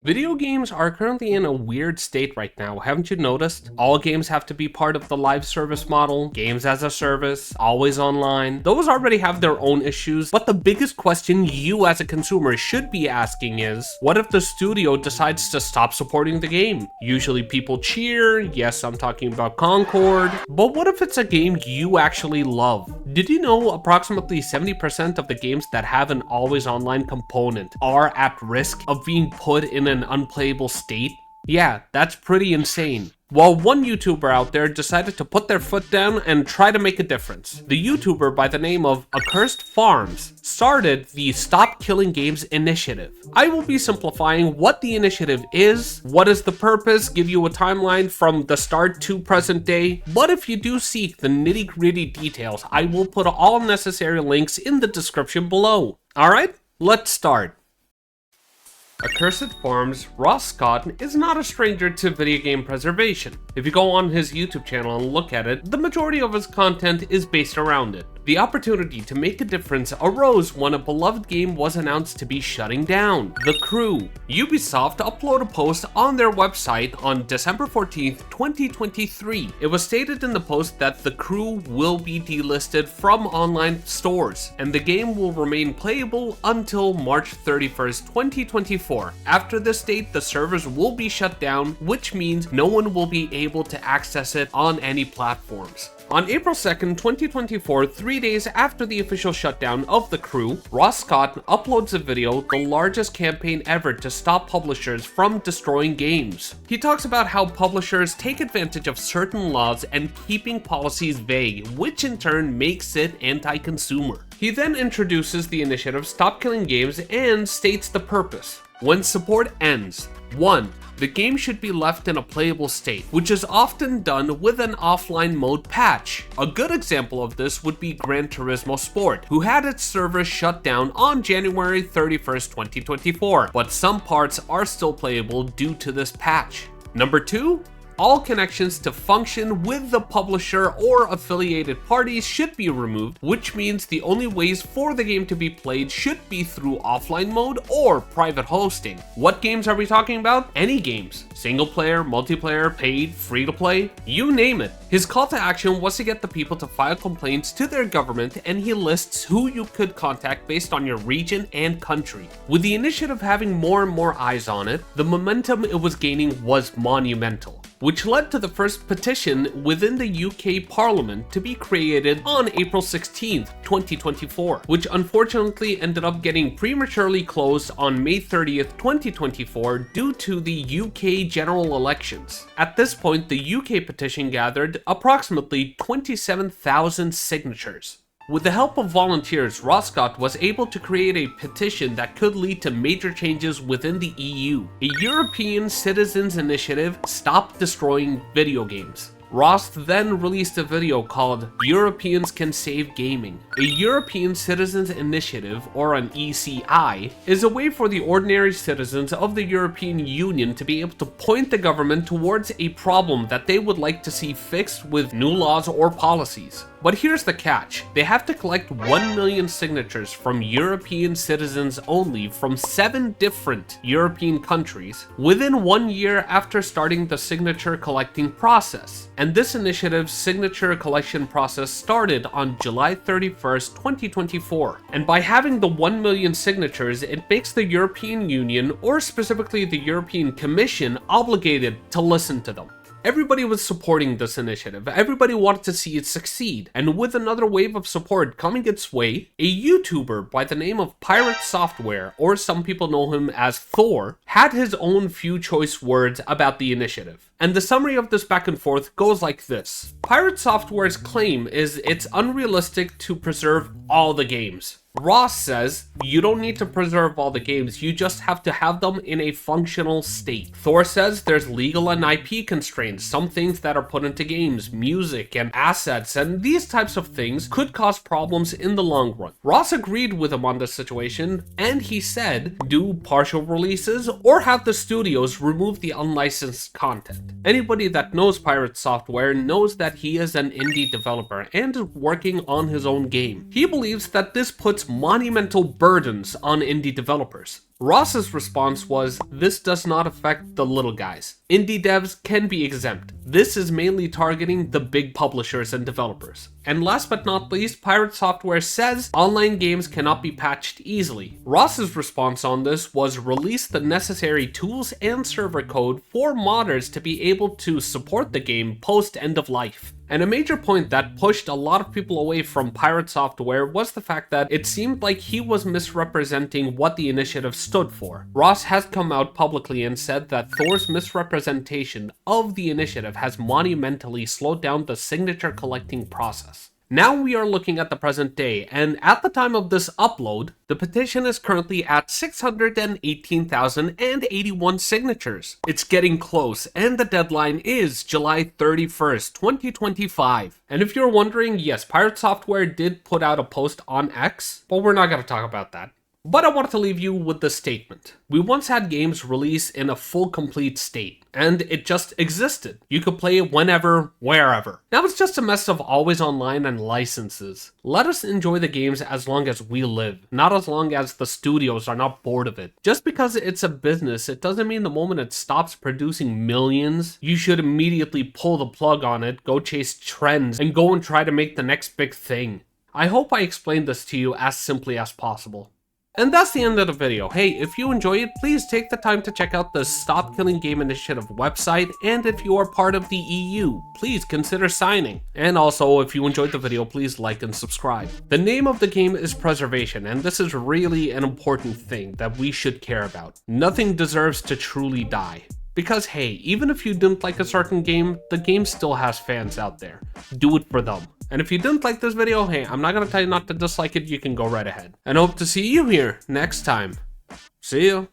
Video games are currently in a weird state right now, haven't you noticed? All games have to be part of the live service model, games as a service, always online. Those already have their own issues, but the biggest question you as a consumer should be asking is, what if the studio decides to stop supporting the game? Usually people cheer, yes, I'm talking about Concord, but what if it's a game you actually love? Did you know approximately 70% of the games that have an always online component are at risk of being put in an unplayable state? Yeah, that's pretty insane. Well, one YouTuber out there decided to put their foot down and try to make a difference. The YouTuber by the name of Accursed Farms started the Stop Killing Games initiative. I will be simplifying what the initiative is, what is the purpose, give you a timeline from the start to present day, but if you do seek the nitty-gritty details, I will put all necessary links in the description below. Alright, let's start. Accursed Farms' Ross Scott is not a stranger to video game preservation. If you go on his YouTube channel and look at it, the majority of his content is based around it. The opportunity to make a difference arose when a beloved game was announced to be shutting down, The Crew. Ubisoft uploaded a post on their website on December 14th, 2023. It was stated in the post that The Crew will be delisted from online stores, and the game will remain playable until March 31st, 2024. After this date, the servers will be shut down, which means no one will be able to access it on any platforms. On April 2nd, 2024, 3 days after the official shutdown of The Crew, Ross Scott uploads a video, the largest campaign ever to stop publishers from destroying games. He talks about how publishers take advantage of certain laws and keeping policies vague, which in turn makes it anti-consumer. He then introduces the initiative Stop Killing Games and states the purpose. When support ends, 1. The game should be left in a playable state, which is often done with an offline mode patch. A good example of this would be Gran Turismo Sport, who had its servers shut down on January 31st, 2024, but some parts are still playable due to this patch. Number 2. All connections to function with the publisher or affiliated parties should be removed, which means the only ways for the game to be played should be through offline mode or private hosting. What games are we talking about? Any games. Single player, multiplayer, paid, free to play, you name it. His call to action was to get the people to file complaints to their government, and he lists who you could contact based on your region and country. With the initiative having more and more eyes on it, the momentum it was gaining was monumental, which led to the first petition within the UK Parliament to be created on April 16th, 2024, which unfortunately ended up getting prematurely closed on May 30th, 2024 due to the UK general elections. At this point, the UK petition gathered approximately 27,000 signatures. With the help of volunteers, Ross Scott was able to create a petition that could lead to major changes within the EU, a European Citizens Initiative Stop Destroying Video Games. Ross then released a video called Europeans Can Save Gaming. A European Citizens Initiative, or an ECI, is a way for the ordinary citizens of the European Union to be able to point the government towards a problem that they would like to see fixed with new laws or policies. But here's the catch. They have to collect 1 million signatures from European citizens only from 7 different European countries within 1 year after starting the signature collecting process. And this initiative's signature collection process started on July 31st, 2024. And by having the 1 million signatures, it makes the European Union, or specifically the European Commission, obligated to listen to them. Everybody was supporting this initiative, everybody wanted to see it succeed, and with another wave of support coming its way, a YouTuber by the name of Pirate Software, or some people know him as Thor, had his own few choice words about the initiative. And the summary of this back and forth goes like this. Pirate Software's claim is it's unrealistic to preserve all the games. Ross says, you don't need to preserve all the games, you just have to have them in a functional state. Thor says there's legal and IP constraints, some things that are put into games, music and assets, and these types of things could cause problems in the long run. Ross agreed with him on this situation, and he said, do partial releases or have the studios remove the unlicensed content. Anybody that knows Pirate Software knows that he is an indie developer and is working on his own game. He believes that this puts puts monumental burdens on indie developers. Ross's response was, "This does not affect the little guys. Indie devs can be exempt. This is mainly targeting the big publishers and developers." And last but not least, Pirate Software says online games cannot be patched easily. Ross's response on this was release the necessary tools and server code for modders to be able to support the game post end of life. And a major point that pushed a lot of people away from Pirate Software was the fact that it seemed like he was misrepresenting what the initiative stood for. Ross has come out publicly and said that Thor's misrepresentation of the initiative has monumentally slowed down the signature collecting process. Now we are looking at the present day, and at the time of this upload, the petition is currently at 618,081 signatures. It's getting close, and the deadline is July 31st, 2025. And if you're wondering, yes, Pirate Software did put out a post on X, but we're not going to talk about that. But I wanted to leave you with this statement. We once had games released in a full complete state, and it just existed. You could play it whenever, wherever. Now it's just a mess of always online and licenses. Let us enjoy the games as long as we live, not as long as the studios are not bored of it. Just because it's a business, it doesn't mean the moment it stops producing millions, you should immediately pull the plug on it, go chase trends, and go and try to make the next big thing. I hope I explained this to you as simply as possible. And that's the end of the video. Hey, if you enjoy it, please take the time to check out the Stop Killing Game Initiative website, and if you are part of the EU, please consider signing. And also, if you enjoyed the video, please like and subscribe. The name of the game is preservation, and this is really an important thing that we should care about. Nothing deserves to truly die. Because hey, even if you didn't like a certain game, the game still has fans out there. Do it for them. And if you didn't like this video, hey, I'm not gonna tell you not to dislike it, you can go right ahead. And hope to see you here next time. See you.